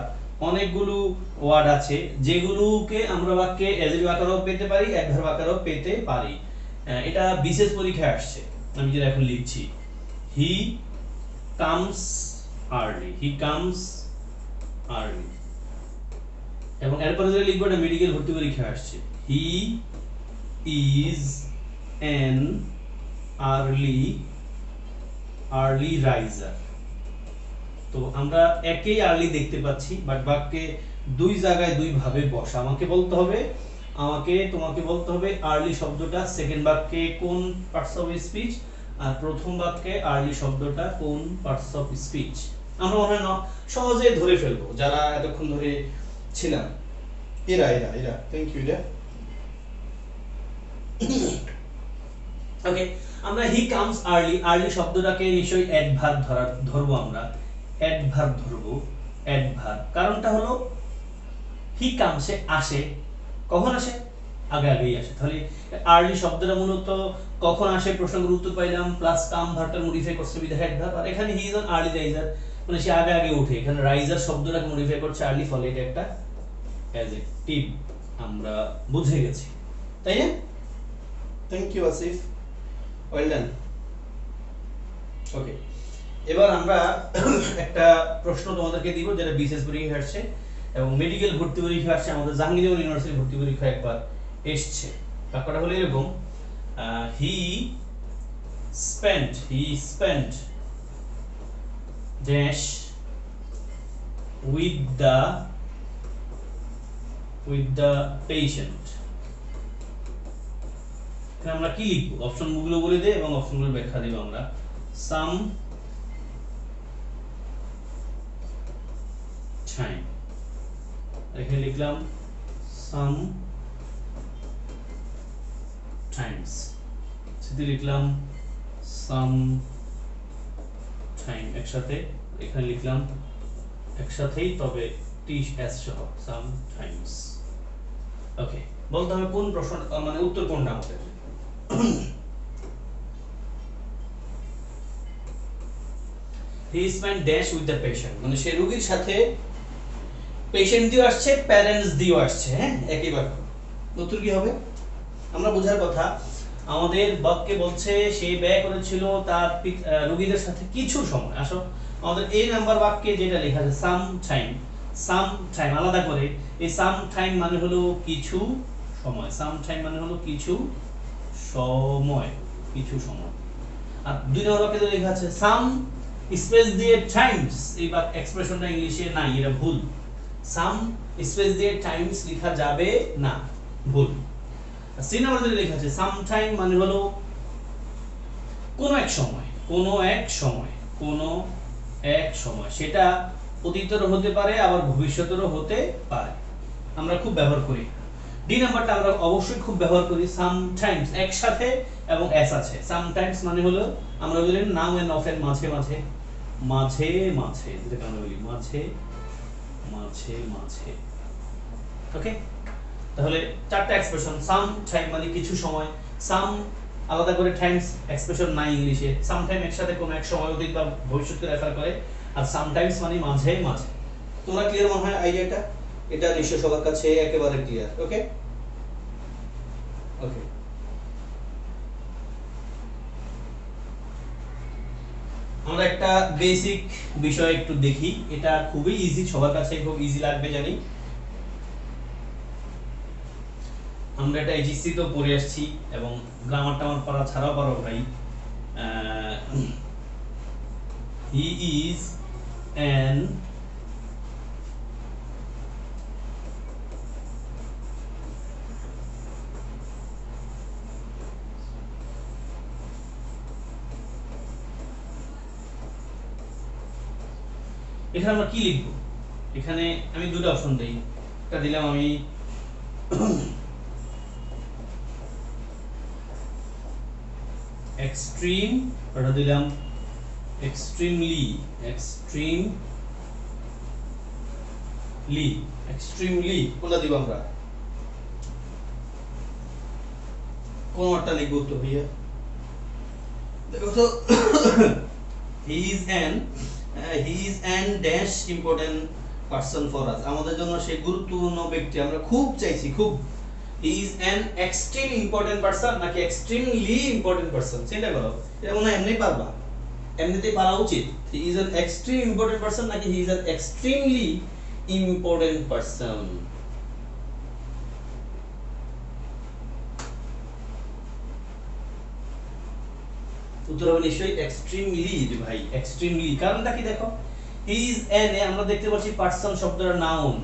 অনেকগুলো ওয়ার্ড আছে, যেগুলোকে আমরা বাক্যে অ্যাডজেক্টিভ আকারেও পেতে পারি, অ্যাডভার্ব আকারেও পেতে পারি। এটা বিশেষ পরীক্ষায় আসছে, আমি যেটা এখন লিখছি। He comes early, he comes early. এবং এরপরে যে লিখবো এটা মেডিকেল ভর্তি পরীক্ষায় আসছে। He is an early riser। তো আমরা একই আর্লি দেখতে পাচ্ছি, বাট বাক্যে দুই জায়গায় দুই ভাবে বসা। আমাকে বলতে হবে, তোমাকে বলতে হবে আর্লি শব্দটা সেকেন্ড বাক্যে কোন পার্টস অফ স্পিচ, আর প্রথম বাক্যে আর্লি শব্দটা কোন পার্টস অফ স্পিচ। আমরা মনে হয় না সহজে ধরে ফেলবো যারা এতক্ষণ ধরে ছিলাম। এরা থ্যাংক ইউ। ওকে, আমরা হি কামস আর্লি, আর্লি শব্দটাকে নিশ্চয়ই অ্যাডভার্ব ধরবো, আমরা অ্যাডভার্ব ধরবো, অ্যাডভার্ব। কারণটা হলো হি কামস, সে আসে। কখন আসে? আগে আগেই আসে। তাহলে আর্লি শব্দটা মূলত কখন আসে প্রসঙ্গের উত্তর পাইলাম, প্লাস কাম ভার্বটা মডিফাই করছে উইথ অ্যাডভার্ব। আর এখানে he is an early raiser, মানে সে আগে আগে ওঠে। এখানে রাইজার শব্দটাকে মডিফাই করছে আর্লি, ফলে এটা একটা অ্যাডজেক্টিভ, আমরা বুঝে গেছি, তাই না? Thank you Asif, well done. Okay, এবার আমরা একটা প্রশ্ন তোমাদেরকে দিব যেটা বিশেষ পরীক্ষা আসছে এবং মেডিকেল ভর্তি পরীক্ষা আসছে, আমাদের জাহাঙ্গীরনগর ইউনিভার্সিটি ভর্তি পরীক্ষা একবার এসছে। বাক্যটা হলো এরকম, he spent dash with the patient. আমরা কি লিখবো? অপশনগুলো বলে দেই এবং অপশনগুলোর ব্যাখ্যা দেব আমরা। সাম টাইম, এখানে লিখলাম সাম টাইমস, সেটি লিখলাম সাম টাইম একসাথে, এখানে লিখলাম একসাথেই, তবে টি এস সহ, সাম টাইমস। ওকে, বলতে হবে কোন প্রশ্ন, মানে উত্তর কোনটা আমাদের। He spent dash with the patient, মানে সে রোগীর সাথে পেশেন্ট দিও আসছে, প্যারেন্টস দিও আসছে, হ্যাঁ একই বাক্য। উত্তর কি হবে? আমরা বোঝার কথা, আমাদের বাক্যে বলছে সে ব্যয় করেছিল তার রোগীদের সাথে কিছু সময়। আসো আমাদের এই নাম্বার বাক্যে যেটা লেখা আছে সাম টাইম আলাদা করে, এই সাম টাইম মানে হলো কিছু সময়, সাম টাইম মানে হলো কিছু সময়। আর দুই নম্বর বাক্যে লেখা আছে সাম স্পেস দিয়ে টাইমস, এই এক্সপ্রেশনটা ইংলিশে নাই, এটা ভুল। সাম স্পেস দিয়ে টাইমস লেখা যাবে না, ভুল। সি নাম্বার যেটা লেখা আছে সাম টাইম মানে হলো কোনো এক সময়, সেটা অতীতেরও হতে পারে আবার ভবিষ্যতেরও হতে পারে, আমরা খুব ব্যবহার করি। ডি নাম্বারটা আমরা অবশ্যই খুব ব্যবহার করি, সাম টাইমস একসাথে এবং এস আছে। সাম টাইমস মানে হলো আমরা বলি নাও এন্ড অফেন, মাঝে মাঝে, যেটা আমরা বলি মাঝে মাঝে। ওকে, তাহলে চারটা এক্সপ্রেশন। সাম টাইম মানে কিছু সময়, সাম আলাদা করে টাইমস এক্সপ্রেশন নাই ইংলিশে। সাম টাইম একসাথে কোনো এক সময় অতীত বা ভবিষ্যৎকে রেফার করে, আর সাম টাইমস মানে মাঝে মাঝে। তোমরা ক্লিয়ার মনে হয় আইডিয়াটা? এটা নিশ্চয় সবার কাছে একেবারে ক্লিয়ার। ওকে, আমরা একটা বেসিক বিষয় একটু দেখি, এটা খুবই ইজি, সবার কাছে খুব ইজি লাগবে জানি। আমরা এটা এইচএসসি তো পড়ে আসছি এবং গ্রামারটা আমার পড়া ছাড়াও পারো ভাই। হি ইজ অ্যান এখানে আমরা কি লিখব? এখানে আমি দুটো অপশন দেই, একটা দিলাম আমি এক্সট্রিম, ওটা দিলাম এক্সট্রিমলি। এক্সট্রিমলি কোনটা দিব আমরা? কোনটা লিখব তো ভাইয়া? দেখো তো he is an dash important person for us, আমাদের জন্য সে গুরুত্বপূর্ণ ব্যক্তি, আমরা খুব চাইছি খুব। he is an extreme important person নাকি extremely important person, চিন্তা করো, এটা মনে হয় এমনি পারবা, এমনিতেই পারা উচিত। he is an extreme important person নাকি he is an extremely important person? উত্তর হবে নিশ্চয়ই এক্সট্রিমলি ভাই, এক্সট্রিমলি। কারণটা কি দেখো, হি ইজ এন এ আমরা দেখতে পাচ্ছি পারসন শব্দটা নাউন,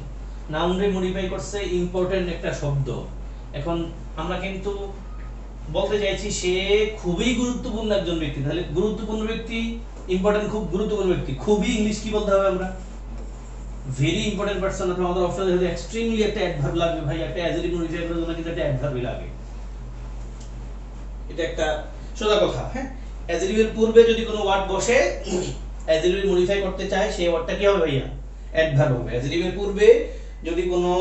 নাউন রে মডিফাই করছে ইম্পর্টেন্ট একটা শব্দ। এখন আমরা কিন্তু বলতে চাইছি সে খুবই গুরুত্বপূর্ণ একজন ব্যক্তি, তাহলে গুরুত্বপূর্ণ ব্যক্তি, ইম্পর্টেন্ট খুব গুরুত্বপূর্ণ ব্যক্তি, খুবই ইংলিশ কি বলতে হবে আমরা? Very important person. অথবা আমাদের অপশনে যদি এক্সট্রিমলি একটা অ্যাডভার্ব লাগবে ভাই, একটা অ্যাডজেক্টিভ মডিফাই করার জন্য কিন্তু একটা অ্যাডভার্বই লাগে, এটা একটা সোজা কথা। হ্যাঁ, অ্যাডজেক্টিভের পূর্বে যদি কোনো ওয়ার্ড বসে অ্যাডজেক্টিভ মডিফাই করতে চায়, সেই ওয়ার্ডটা কি হবে ভাইয়া? অ্যাডভার্ব হবে। অ্যাডজেক্টিভের পূর্বে যদি কোনো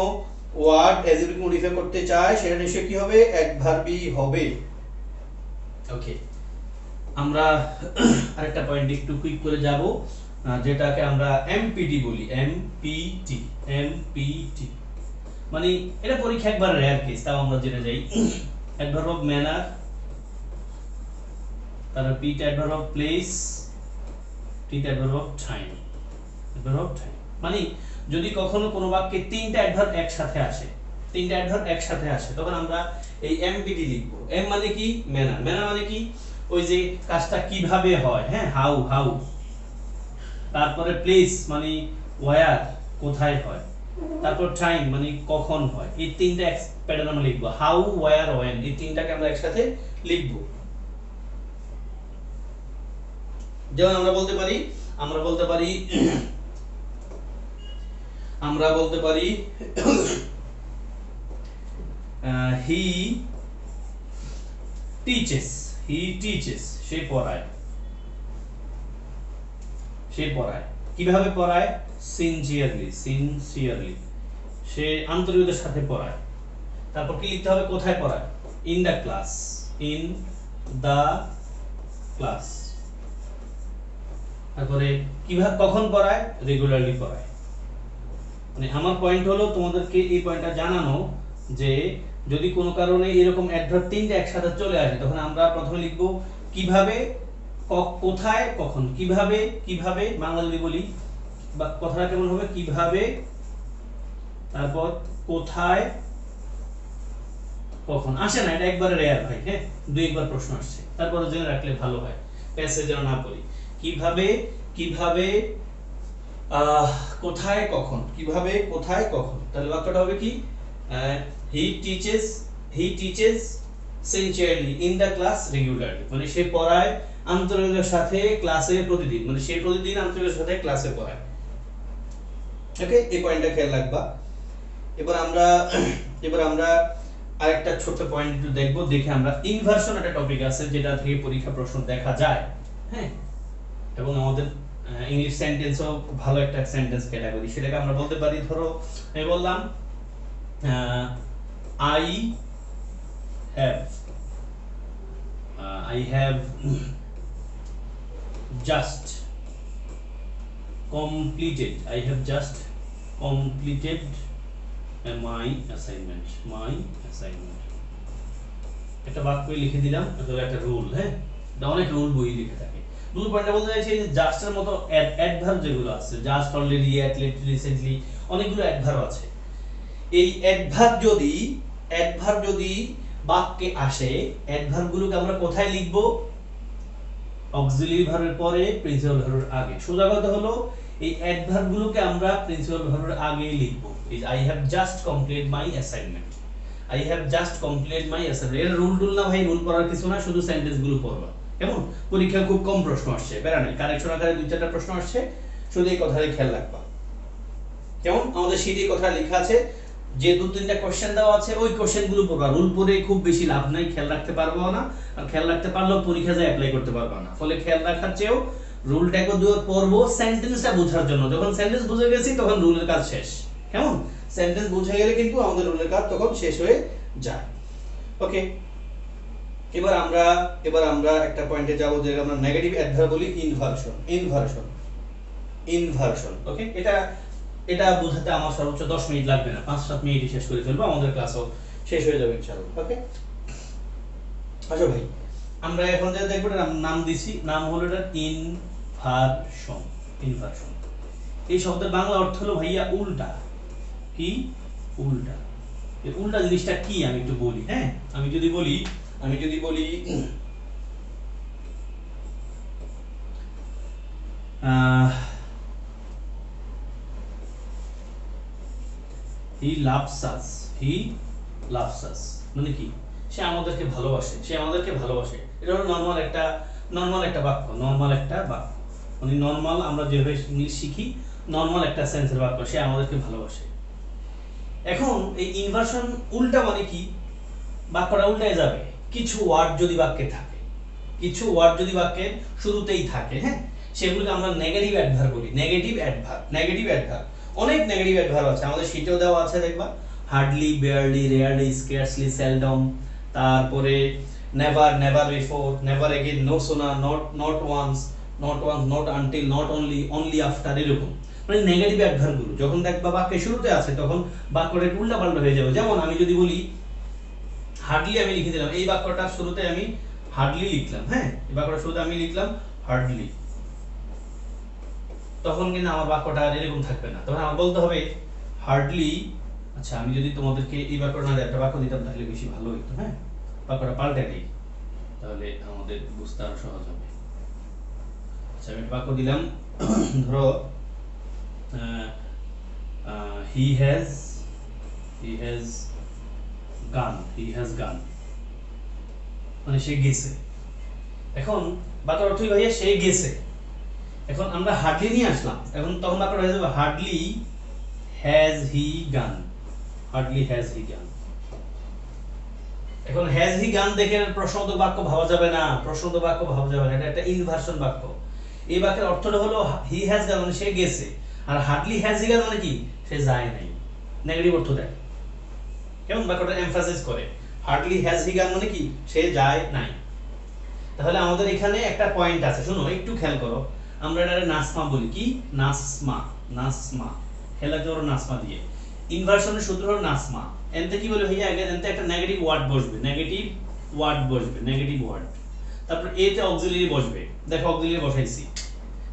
ওয়ার্ড অ্যাডজেক্টিভ মডিফাই করতে চায়, সেটা নিশ্চয়ই কি হবে? অ্যাডভার্বই হবে। ওকে, আমরা আরেকটা পয়েন্ট একটু কুইক করে যাব, যেটাকে আমরা এমপিটি বলি। এমপিটি মানে এটা পরীক্ষা একবার রেয়ার কেস, তাও আমরা জেনে যাই। অ্যাডভার্ব অফ ম্যানার, তারপর পিট অ্যাডভার্ব অফ প্লেস, টিট অ্যাডভার্ব অফ টাইম। মানে যদি কখনো কোনো বাক্যে তিনটা অ্যাডভার্ব একসাথে আসে, তখন আমরা এই এমপিটি লিখব। এম মানে কি? ম্যানার। ম্যানার মানে কি? ওই যে কাজটা কিভাবে হয়, হ্যাঁ, হাউ। তারপরে প্লেস মানে ওয়্যার, কোথায় হয়। তারপর টাইম মানে কখন হয়। এই তিনটা প্যাটার্ন আমরা লিখব, হাউ, ওয়্যার, ওয়েন, এই তিনটাকে আমরা একসাথে লিখব। যেমন আমরা বলতে পারি he teaches, সে পড়ায়। কিভাবে পড়ায়? সিনসিয়ারলি, সে আন্তরিকতার সাথে পড়ায়। তারপর কি লিখতে হবে? কোথায় পড়ায়? In the class. তারপরে কিভাবে, কখন পড়ায়? রেগুলারলি পড়ায়। মানে আমার পয়েন্ট হলো তোমাদেরকে এই পয়েন্টটা জানানো যে যদি কোনো কারণে এরকম অ্যাডভার্ব তিনটে একসাথে চলে আসে, তখন আমরা প্রথমে লিখব কিভাবে, কোথায়, কখন। কিভাবে বাংলা যদি বলি বা কথাটা কেমন হবে? কিভাবে, তারপর কোথায়, কখন। আসে না, এটা একবারে রেয়ার ভাই। হ্যাঁ, দুই একবার প্রশ্ন আসছে, তারপরে জেনে রাখলে ভালো হয়, প্যাসেজ যেন না পড়ি। কিভাবে, কোথায়, কখন। কিভাবে, কোথায়, কখন। তাহলে বাক্যটা হবে কি? he teaches sincerely in the class regularly, মানে সে পড়ায় আন্তরিকতার সাথে ক্লাসে প্রতিদিন, মানে সে প্রতিদিন আন্তরিকতার সাথে ক্লাসে পড়ায়। ওকে, এই পয়েন্টটা খেয়াল রাখবা। এবার আমরা আরেকটা ছোট পয়েন্ট একটু দেখবো, দেখে আমরা ইনভার্সন একটা টপিক আছে যেটা থেকে পরীক্ষা প্রশ্ন দেখা যায়। হ্যাঁ, এবং আমাদের ইংলিশ সেন্টেন্সও ভালো একটা সেন্টেন্স ক্যাটাগরি, সেটাকে আমরা বলতে পারি, ধরো আমি বললাম I have just completed my assignment. একটা বাক্য লিখে দিলাম, এটা একটা রুল। হ্যাঁ, এটা অনেক রুল বই লিখে থাকে। রুল পয়েন্টটা বলতে চাইছি যে জাস্টের মতো অ্যাডভার্ব যেগুলো আছে, জাস্ট, অলরেডি, রিসেন্টলি, অনেকগুলো অ্যাডভার্ব আছে। এই অ্যাডভার্ব যদি অ্যাডভার্ব যদি বাক্যে আসে, অ্যাডভার্ব গুলোকে আমরা কোথায় লিখব? অক্সিলিয়ারি ভার্বের পরে, প্রিন্সিপাল ভার্বের আগে। সোজা কথা হলো এই অ্যাডভার্ব গুলোকে আমরা প্রিন্সিপাল ভার্বের আগে লিখব। Is I have just complete my assignment, I have just complete my assignment. এর রুল টুল না ভাই, রুল পড়ার কিছু না, শুধু সেন্টেন্স গুলো পড়বা। কেমন? পরীক্ষা খুব কম প্রশ্ন আসছে, বেড়া নাই, কারেকশন আকারে 2-4টা প্রশ্ন আসছে, শুধু এই কথাটাই খেয়াল রাখবা। কেমন? আমাদের শীটে কথা লেখা আছে, যে 2-3টা কোশ্চেন দেওয়া আছে ওই কোশ্চেন গুলো পড়বা। রুল পড়ে খুব বেশি লাভ নাই, খেয়াল রাখতে পারবো না, আর খেয়াল রাখতে পারলেও পরীক্ষা যায় অ্যাপ্লাই করতে পারবা না। ফলে খেয়াল রাখার চেয়েও রুলটাকে দুবার পড়বো সেন্টেন্সটা বোঝার জন্য। যখন সেন্টেন্স বুঝে গেছি তখন রুলের কাজ শেষ। কেমন? সেন্টেন্স বুঝে গেলে কিন্তু আমাদের রুলের কাজ তখন শেষ হয়ে যায়। ওকে, এবার আমরা একটা পয়েন্টে যাব, যে আমরা নেগেটিভ অ্যাডভার্ব বলি ইনভার্সন। ওকে, এটা বোঝাতে আমার সর্বোচ্চ 10 মিনিট লাগবে না, 5-7 মিনিটে শেষ করে ফেলবো, আমাদের ক্লাসও শেষ হয়ে যাবে ইনশাআল্লাহ। ওকে, আচ্ছা ভাই, আমরা এখন যে দেখবো নাম দিছি, নাম হলো এটা ইনভার্সন। এই শব্দের বাংলা অর্থ হলো ভাইয়া উল্টা। কি? উল্টা। এই উল্টা জিনিসটা কি আমি একটু বলি। হ্যাঁ, আমি যদি বলি he loves us মানে কি? সে আমাদেরকে ভালোবাসে, এটা হলো নরমাল একটা বাক্য, মানে নরমাল আমরা যেভাবে ইংলিশ শিখি, নরমাল একটা সেন্সের বাক্য, সে আমাদেরকে ভালোবাসে। এখন এই ইনভার্সন উল্টা মানে কি? বাক্যটা উল্টায় যাবে কিছু ওয়ার্ড যদি বাক্যে থাকে, কিছু ওয়ার্ড যদি বাক্যের শুরুতেই থাকে, হ্যাঁ, সেগুলোকে আমরা নেগেটিভ অ্যাডভার্ব বলি। নেগেটিভ অ্যাডভার্ব অনেক নেগেটিভ অ্যাডভার্ব আছে, আমাদের শীটেও দেওয়া আছে, দেখবা। Hardly, barely, rarely, scarcely, seldom, তারপরে never, never before, never again, no sooner, not once, not until, not only, only after, এরকম মানে নেগেটিভ অ্যাডভার্ব গুলো যখন দেখবা বাক্যের শুরুতে আছে তখন বাক্যটা উল্টাপাল্টা হয়ে যাবে। যেমন আমি যদি বলি হার্ডলি, আমি লিখে দিলাম এই বাক্যটার শুরুতে আমি হার্ডলি লিখলাম, হ্যাঁ, এই বাক্যটার শুরুতে আমি লিখলাম হার্ডলি, তখন কিন্তু আমার বাক্যটা আর এরকম থাকবে না, তখন আমার বলতে হবে হার্ডলি। আচ্ছা, আমি যদি তোমাদেরকে এই বাক্যটা না একটা বাক্য দিতাম তাহলে বেশি ভালো হতো। হ্যাঁ, বাক্যটা পাল্টে দিই, তাহলে আমাদের বুঝতে আরো সহজ হবে। আচ্ছা, আমি বাক্য দিলাম, ধরো he has gone, মানে সে গেছে। এখন বাক্যের অর্থই ভাইয়া সে গেছে। এখন আমরা হার্ডলি নিয়ে আসলাম, এখন তখন বাক্যটা হয়ে যাবে হার্ডলি হ্যাজ হি গান। এখন হ্যাজ হি গান দেখে প্রশ্নবোধক বাক্য ভাবা যাবে না, এটা একটা ইনভার্সন বাক্য। এই বাক্যের অর্থটা হলো হি হ্যাজ গান মানে সে গেছে, আর হার্ডলি হ্যাজ হি গান মানে কি? সে যায় নাই, নেগেটিভ অর্থ দেয়। কেমন? বাক্যটা এমফাসিস করে, হার্ডলি হ্যাজ হি গান মানে কি? সে যায় নাই। তাহলে আমাদের এখানে একটা পয়েন্ট আছে, শুনো একটু খেয়াল করো, আমরা এটা নাসমা বলি। কি? নাসমা খেয়াল রাখতে পারো, নাসমা দিয়ে ইনভার্সনের সূত্র হলো নাসমা। এনতে কি বলে ভাইয়া? আগে এনতে একটা নেগেটিভ ওয়ার্ড বসবে, তারপর এ তে অক্সিলারি বসবে, দেখো অক্সিলারি বসাইছি,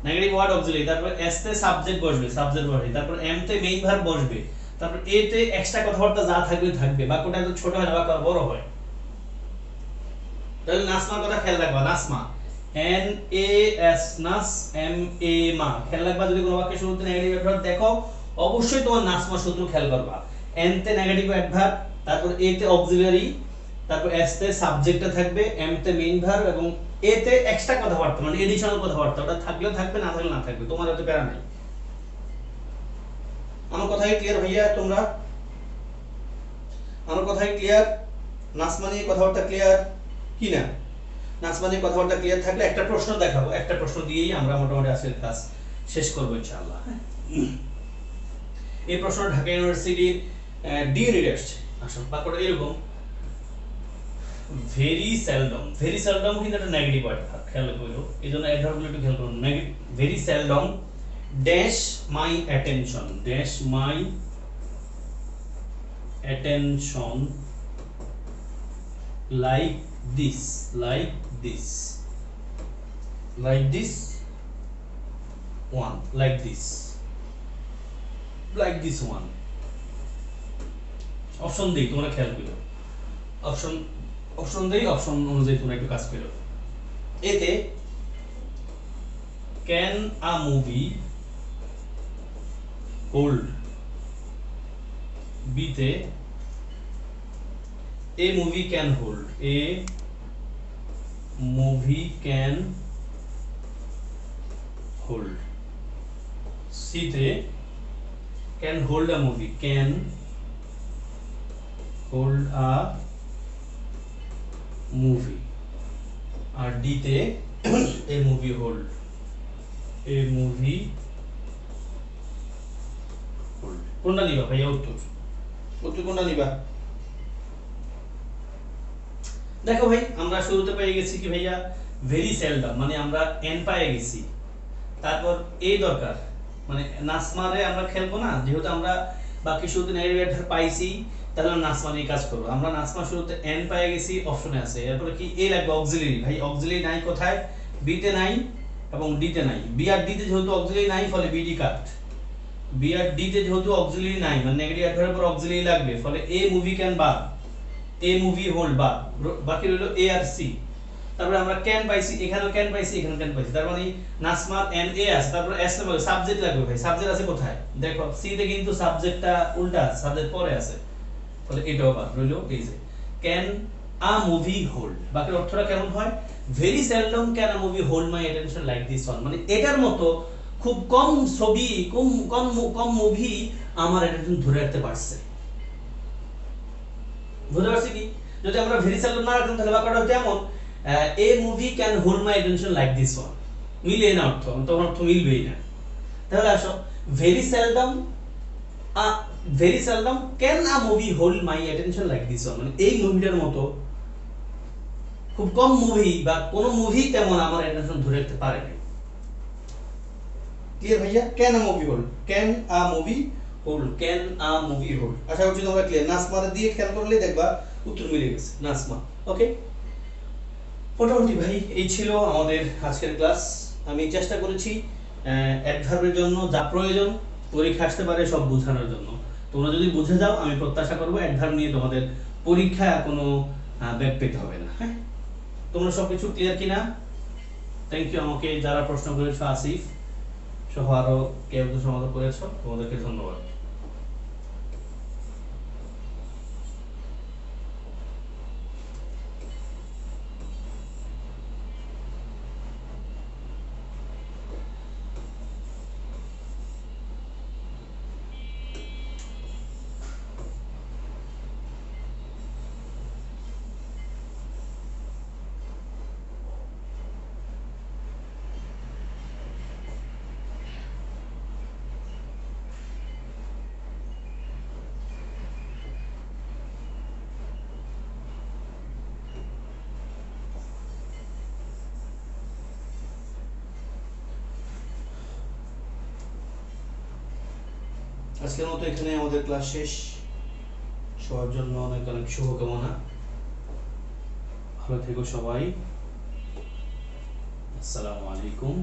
নেগেটিভ ওয়ার্ড অক্সিলারি, তারপর এস তে সাবজেক্ট বসবে, তারপর এম তে মেইন ভার্ব বসবে, তারপর এ তে এক্সট্রা কথাবার্তা যা থাকবে, বাক্যটা একটু ছোট হয় না, বাক্য বড় হয়। তাহলে নাসমার কথা খেয়াল রাখবা, নাসমা, এন এ এস, নাস, এম এ মা, খেয়াল রাখবা। যদি কোনো বাক্যের শুরুতে নেগেটিভ অ্যাডভার্ব দেখো, অবশ্যই তোমার নাসমা সূত্র খেয়াল করবা। এন তে নেগেটিভ অ্যাডভার্ব, তারপর এ তে অক্সিলারি, তারপর এস তে সাবজেক্টটা থাকবে, এম তে মেইন ভার্ব, এবং এ তে এক্সট্রা কথাবার্তা মানে এডিশনাল কথাবার্তা, ওটা থাকলে থাকবে, না থাকলে না থাকবে, তোমার এত প্যারা নাই। আমার কথাই ক্লিয়ার ভাইয়া? তোমরা আমার কথাই ক্লিয়ার? নাসমা নিয়ে কথাবার্তা ক্লিয়ার কি না? নাসমা নিয়ে কথাবার্তা ক্লিয়ার থাকলে একটা প্রশ্ন দেখাবো, একটা প্রশ্ন দিয়েই আমরা মোটামুটি আজকের ক্লাস শেষ করবো ইনশাআল্লাহ। এই প্রশ্ন ঢাকা ইউনিভার্সিটির ডি ইউনিটে আসছে। আসলে বাক্যটা এরকম, ভেরি সেলডম কিন্তু একটা নেগেটিভ ওয়ার্ড, খেয়াল করো, এইজন্য অ্যাডভার্বগুলো একটু খেয়াল করুন। Very seldom dash my attention, like this one, option দেই, তোমরা খেয়াল করো। অপশন অপশন দেই, অপশন অনুযায়ী তোমরা একটু কাজ করো। এতে ক্যান আ মুভি হোল্ড, বিতে a movie can hold, a movie can hold, সিতে can hold a movie, can hold a movie, আর ডিতে a movie hold, a movie hold. কোনটা নিবা ভাইয়া? উত্তর কোনটা নিবা? দেখো ভাই, আমরা শুরুতে পেয়ে গেছি কি ভাইয়া ভেরি সেলডম, মানে আমরা এন পেয়ে গেছি, তারপর এ দরকার, মানে নাসমারে আমরা খেলবো না, যেহেতু আমরা বাকি শুরুতে নেগেটিভ অ্যাডভার্ব পাইছি, তাহলে নাসমা নিয়ে কাজ করবো। আমরা নাসমা শুরুতে এন পেয়ে গেছি, অপশনে আছে, এরপরে কি এ লাগবে অক্সিলারি। ভাই অক্সিলারি নাই কোথায়? বিতে নাই এবং ডিতে নাই। বি আর ডিতে যেহেতু অক্সিলারি নাই, ফলে বিডি কাট। বি আর ডিতে যেহেতু অক্সিলারি নাই, মানে নেগেটিভ অ্যাডভার্বের পর অক্সিলারি লাগবে, ফলে এ মুভি ক্যান বাদ, এ মুভি হোল্ড বাদ, বাকি রইল এ আর সি। তারপরে আমরা ক্যান পাইছি, এখানেও ক্যান পাইছি, এখানেও ক্যান পাইছি, তার মানে নাসমার এন এ আছে, তারপরে এস নামে সাবজেক্ট লাগবে। ভাই সাবজেক্ট আছে কোথায়? দেখো সি তে কিন্তু সাবজেক্টটা উল্টা, সাবজেক্ট পরে আছে, তাহলে এটাও বাদ রইল। এই যে ক্যান আ মুভি হোল্ড, বাকির অর্থটা কেমন হয়? Very seldom can a movie hold my attention like this one, মানে এটার মতো খুব কম ছবি, কম মুভি আমার অ্যাটেনশন ধরে রাখতে পারছে। বুঝতে পারছি কি? যদি আমরা ভেরি সেলডম না রাখতাম, তাহলে বাক্যটা হতো এমন, এ movie can hold my attention like this one, মিলে না অর্থ, তখন অর্থ মিলবেই না। তাহলে আসো very seldom can a movie hold my attention like this one, মানে এই মুভিটার মতো খুব কম মুভি বা কোনো মুভি তেমন আমার অ্যাটেনশন ধরে রাখতে পারে না। ক্লিয়ার ভাইয়া? Can a movie hold, can a movie hold, can a movie hold. আশা করছি তোমরা ক্লিয়ার। নাসমারে দিয়ে খেয়াল করলে দেখবা উত্তর মিলে গেছে, নাসমা। ওকে, মোটামুটি ভাই এই ছিল আমাদের আজকের ক্লাস। আমি চেষ্টা করেছি অ্যাডভার্বের জন্য যা প্রয়োজন পরীক্ষা আসতে পারে সব বোঝানোর জন্য। তোমরা যদি বুঝে যাও, আমি প্রত্যাশা করবো অ্যাডভার্ব নিয়ে তোমাদের পরীক্ষা কোনো ব্যাক পেতে হবে না। হ্যাঁ, তোমরা সবকিছু ক্লিয়ার কিনা? থ্যাংক ইউ আমাকে যারা প্রশ্ন করেছো, আসিফ সহ আরো কেউ সমাধান করেছো, তোমাদেরকে ধন্যবাদ। আজকের মতো এখানে আমাদের ক্লাস শেষ। সবার জন্য অনেক অনেক শুভকামনা। ভালো থেকো সবাই। আসসালামু আলাইকুম।